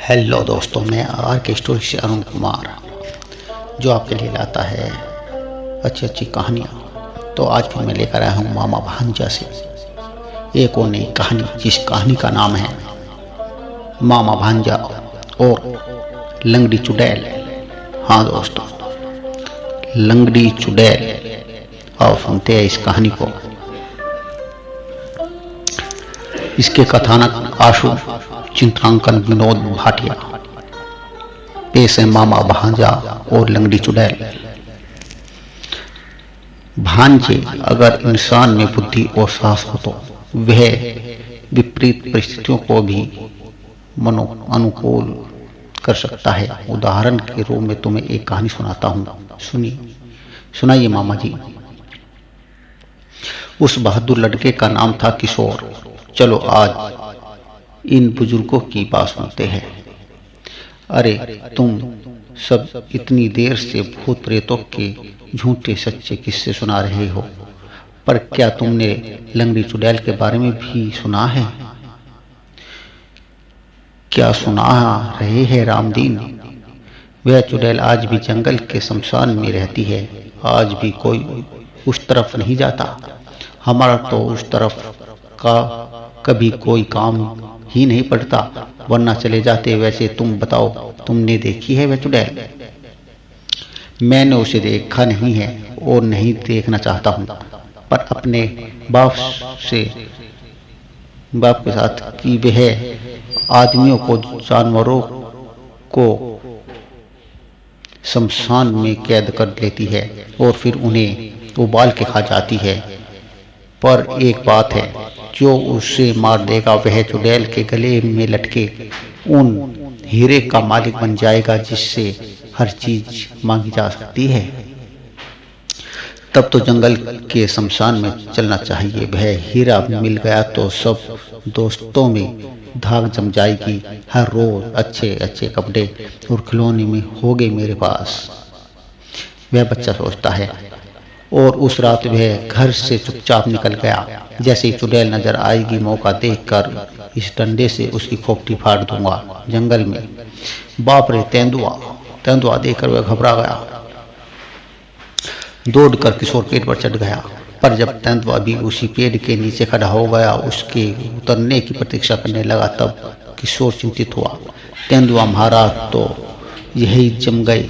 Hello दोस्तों, मैं are के स्टोरी से अरुण कुमार जो आपके लिए लाता है अच्छी अच्छी कहानियाँ। तो आज फिर मैं लेकर आया हूँ मामा भांजा से एक और नई कहानी, जिस कहानी का नाम है मामा भांजा और लंगड़ी चुड़ैल। हाँ दोस्तों, लंगड़ी चुड़ैल। आओ सुनते हैं इस कहानी को। इसके कथानक आशु चित्रांकन विनोद भाटिया। पेश है मामा भांजा और लंगड़ी चुड़ैल। भांजे, अगर इंसान में बुद्धि और साहस हो तो वह विपरीत परिस्थितियों को भी अनुकूल कर सकता है। उदाहरण के रूप में तुम्हें एक कहानी सुनाता हूँ, सुनाइए मामा जी। उस बहादुर लड़के का नाम था किशोर। चलो आज इन बुजुर्गों की बात सुनते हैं। अरे तुम सब इतनी देर से भूत प्रेतों के झूठे सच्चे किस्से सुना रहे हो, पर क्या तुमने लंगड़ी चुड़ैल के बारे में भी सुना है? क्या सुना रहे हैं रामदीन? वह चुड़ैल आज भी जंगल के शमशान में रहती है। आज भी कोई उस तरफ नहीं जाता। हमारा तो उस तरफ का कभी कोई काम ही नहीं पड़ता, वरना चले जाते। वैसे तुम बताओ, तुमने देखी है वह चुड़ैल? मैंने उसे देखा नहीं है और नहीं देखना चाहता हूँ, पर अपने बाप के साथ कि वह आदमियों को जानवरों को शमशान में कैद कर लेती है और फिर उन्हें उबाल के खा जाती है। पर एक बात है, जो उसे मार देगा वह चुड़ैल के गले में लटके उन हीरे का मालिक बन जाएगा जिससे हर चीज मांगी जा सकती है। तब तो जंगल के शमशान में चलना चाहिए। वह हीरा मिल गया तो सब दोस्तों में धाक जम जाएगी। हर रोज अच्छे अच्छे कपड़े और खिलौने में होंगे मेरे पास, वह बच्चा सोचता है। और उस रात वह घर से चुपचाप निकल गया। जैसे ही चुड़ैल नजर आएगी, मौका देखकर इस डंडे से उसकी खोपड़ी फाड़ दूंगा। जंगल में बाप रे, तेंदुआ देखकर वह घबरा गया। दौड़कर किशोर पेड़ पर चढ़ गया, पर जब तेंदुआ भी उसी पेड़ के नीचे खड़ा हो गया, उसके उतरने की प्रतीक्षा करने लगा, तब किशोर चिंतित हुआ। तेंदुआ मारा तो यही जम गए,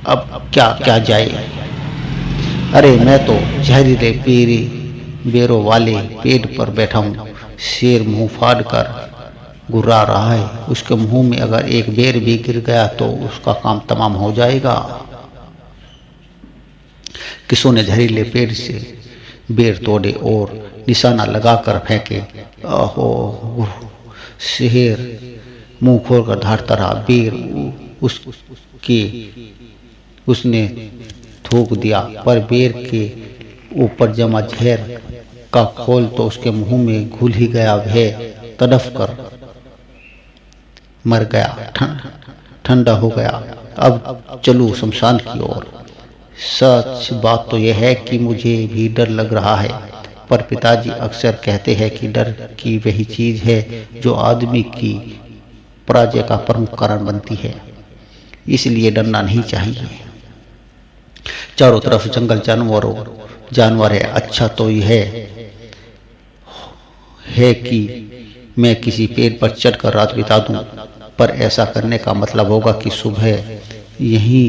अब क्या क्या जाए। अरे मैं तो जहरीले बेरों वाले पेड़ पर बैठा हूँ। शेर मुंह फाड़ कर गुर्रा रहा है। उसके मुंह में अगर एक बेर भी गिर गया तो उसका काम तमाम हो जाएगा। किशोर ने जहरीले पेड़ से बेर तोड़े और निशाना लगाकर फेंके। ओहो, शेर मुंह खोलकर धाड़ता रहा। बेर उसने थूक दिया, पर बेर के ऊपर जमा जहर का खोल तो उसके मुंह में घुल ही गया। वह तड़फ कर मर गया, ठंडा हो गया। अब चलूं शमशान की ओर। सच बात तो यह है कि मुझे भी डर लग रहा है, पर पिताजी अक्सर कहते हैं कि डर की वही चीज है जो आदमी की पराजय का प्रमुख कारण बनती है। इसलिए डरना नहीं चाहिए। चारों तरफ जंगल जानवर है। अच्छा तो यह है कि मैं किसी पेड़ पर चढ़कर रात बिता दूं, पर ऐसा करने का मतलब होगा कि सुबह यही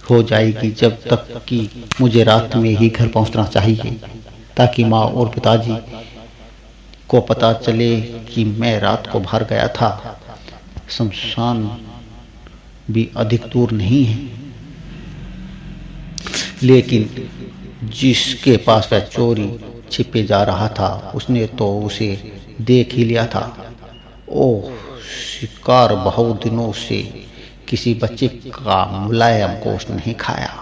हो जाएगी। जब तक कि मुझे रात में ही घर पहुंचना चाहिए, ताकि माँ और पिताजी को पता चले कि मैं रात को बाहर गया था। शमशान भी अधिक दूर नहीं है। लेकिन जिसके पास वह चोरी छिपे जा रहा था, उसने तो उसे देख ही लिया था। ओह, शिकार बहुत दिनों से किसी बच्चे का मुलायम गोश्त नहीं खाया।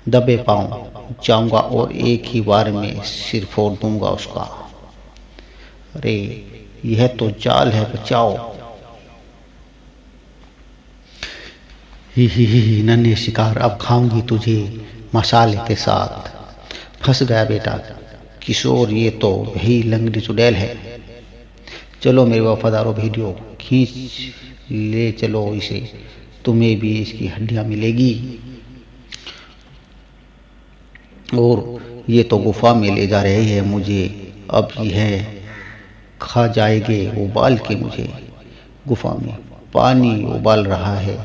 दबे पांव जाऊंगा और एक ही बार में सिर फोड़ दूंगा उसका। अरे यह तो जाल है, बचाओ। ही नन्हे शिकार, अब खाऊंगी तुझे मसाले के साथ। फंस गया बेटा किशोर, ये तो वही लंगड़ी चुड़ैल है। चलो मेरे वफादारों, वीडियो खींच ले चलो इसे, तुम्हें भी इसकी हड्डियां मिलेगी। और ये तो गुफा में ले जा रहे हैं मुझे, अब यह खा जाएंगे उबाल के मुझे। गुफा में पानी उबाल रहा है।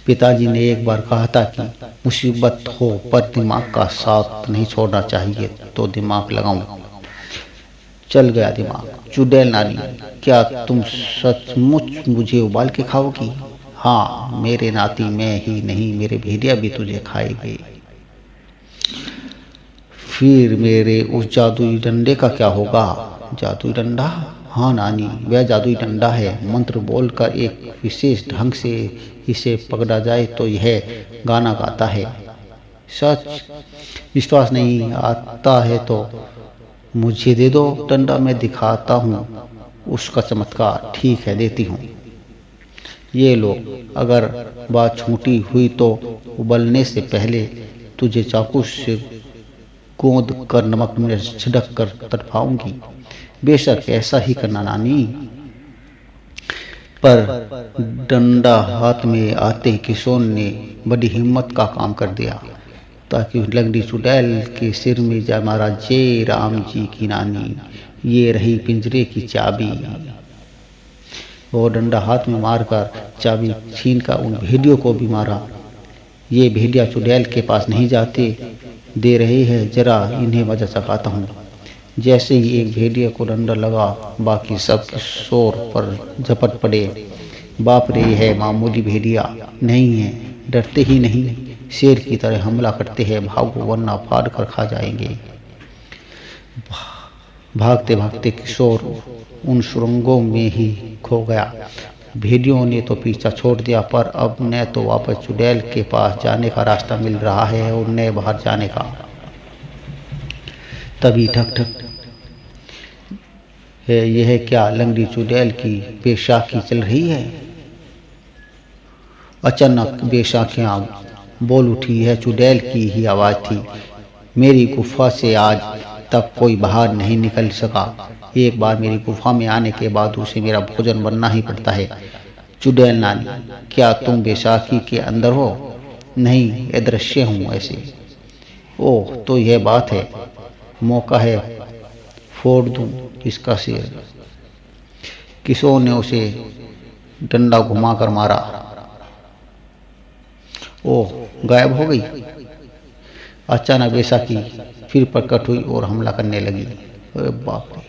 पिताजी ने एक बार कहा था कि मुसीबत हो पर दिमाग का साथ नहीं छोड़ना चाहिए, तो दिमाग लगाऊं। चल गया दिमाग। चुड़ैल नानी, क्या तुम सचमुच मुझे उबाल के खाओगी? हाँ मेरे नाती, मैं ही नहीं मेरे भेड़िया भी तुझे खाएंगे। फिर मेरे उस जादुई डंडे का क्या होगा? जादुई डंडा? हाँ नानी, वह जादुई डंडा है। मंत्र बोलकर एक विशेष ढंग से इसे पकड़ा जाए तो यह गाना गाता है। सच? विश्वास नहीं आता है तो मुझे दे दो डंडा, मैं दिखाता हूँ उसका चमत्कार। ठीक है, देती हूँ। ये लो, अगर बात छोटी हुई तो उबलने से पहले तुझे चाकू से गोंद कर नमक में छिड़क कर तड़पाऊंगी। बेशक ऐसा ही करना नानी। पर डंडा हाथ में आते ही किशोर ने बड़ी हिम्मत का काम कर दिया ताकि लंगड़ी चुड़ैल के सिर में जा मारा। जय राम जी की नानी, ये रही पिंजरे की चाबी। वो डंडा हाथ में मारकर चाबी छीन कर उन भेड़ियों को भी मारा। ये भेड़िया चुड़ैल के पास नहीं जाते दे रहे हैं, जरा इन्हें मजा चखाता हूँ। जैसे ही एक भेड़िया को डंडा लगा, बाकी सब किशोर पर झपट पड़े। बाप रे, है मामूली भेड़िया नहीं है, डरते ही नहीं, शेर की तरह हमला करते हैं। भागो वरना फाड़ कर खा जाएंगे। भागते भागते किशोर उन सुरंगों में ही खो गया। भेड़ियों ने तो पीछा छोड़ दिया, पर अब न तो वापस चुड़ैल के पास जाने का रास्ता मिल रहा है और न बाहर जाने का। तभी ठक ठक है, यह क्या लंगड़ी चुड़ैल की बैसाखी चल रही है? अचानक बैसाखियां बोल उठी है। चुड़ैल की ही आवाज थी। मेरी गुफा से आज तक कोई बाहर नहीं निकल सका। एक बार मेरी गुफा में आने के बाद उसे मेरा भोजन बनना ही पड़ता है। चुड़ैल नानी, क्या तुम बैसाखी के अंदर हो? नहीं, अदृश्य हूँ ऐसे। ओह, तो यह बात है। मौका है, फोड़ दूं इसका सिर। किशोर ने उसे डंडा घुमाकर मारा। ओह, गायब हो गई। अचानक बैसाखी फिर प्रकट हुई और हमला करने लगी। अरे बाप रे!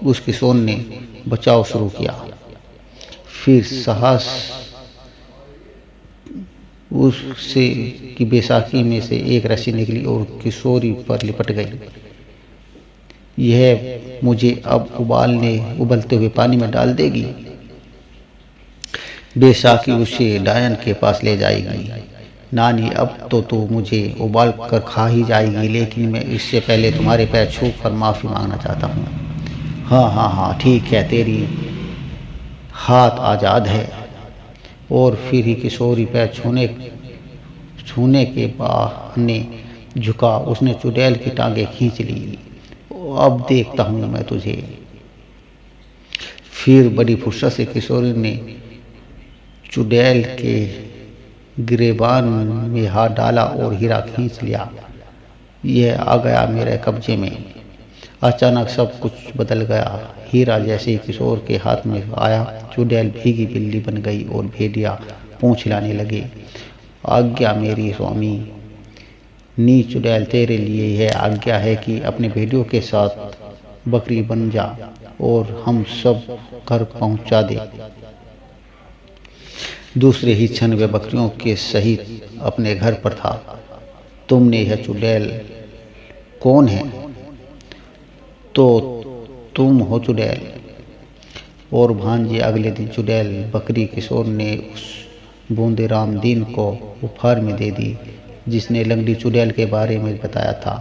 उस किशोर ने बचाव शुरू किया। फिर साहस उससे की बैसाखी में से एक रस्सी निकली और किशोरी पर लिपट गई। यह मुझे अब उबलते हुए पानी में डाल देगी। बैसाखी उसे डायन के पास ले जाएगी। नानी, अब तो तू मुझे उबाल कर खा ही जाएगी, लेकिन मैं इससे पहले तुम्हारे पैर छू कर माफ़ी मांगना चाहता हूँ। हाँ हाँ हाँ, ठीक है, तेरी हाथ आज़ाद है। और फिर ही किशोरी पैर छूने के बहाने झुका। उसने चुड़ैल की टांगें खींच ली। अब देखता हूँ मैं तुझे। फिर बड़ी फुर्सत से किशोरी ने चुड़ैल के गिरेबान में हाथ डाला और हीरा खींच लिया। यह आ गया मेरे कब्जे में। अचानक सब कुछ बदल गया। हीरा जैसे ही किशोर के हाथ में आया, चुड़ैल भीगी बिल्ली बन गई और भेड़िया पूंछ हिलाने लगे। आज्ञा मेरी स्वामी। नी चुड़ैल, तेरे लिए यह आज्ञा है कि अपने भेड़ियों के साथ बकरी बन जा और हम सब घर पहुंचा दे। दूसरे ही क्षण वह बकरियों के सहित अपने घर पर था। तुमने यह चुड़ैल कौन है? तो तुम हो चुड़ैल। और भांजे अगले दिन चुड़ैल बकरी किशोर ने उस बूंदे राम दीन को उपहार में दे दी, जिसने लंगड़ी चुड़ैल के बारे में बताया था।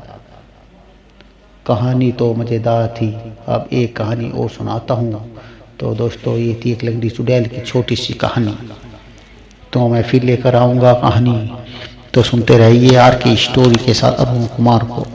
कहानी तो मज़ेदार थी। अब एक कहानी और सुनाता हूँ। तो दोस्तों, ये थी एक लंगड़ी चुड़ैल की छोटी सी कहानी। तो मैं फिर लेकर आऊँगा कहानी। तो सुनते रहिए आर के स्टोरी के साथ अरुण कुमार को।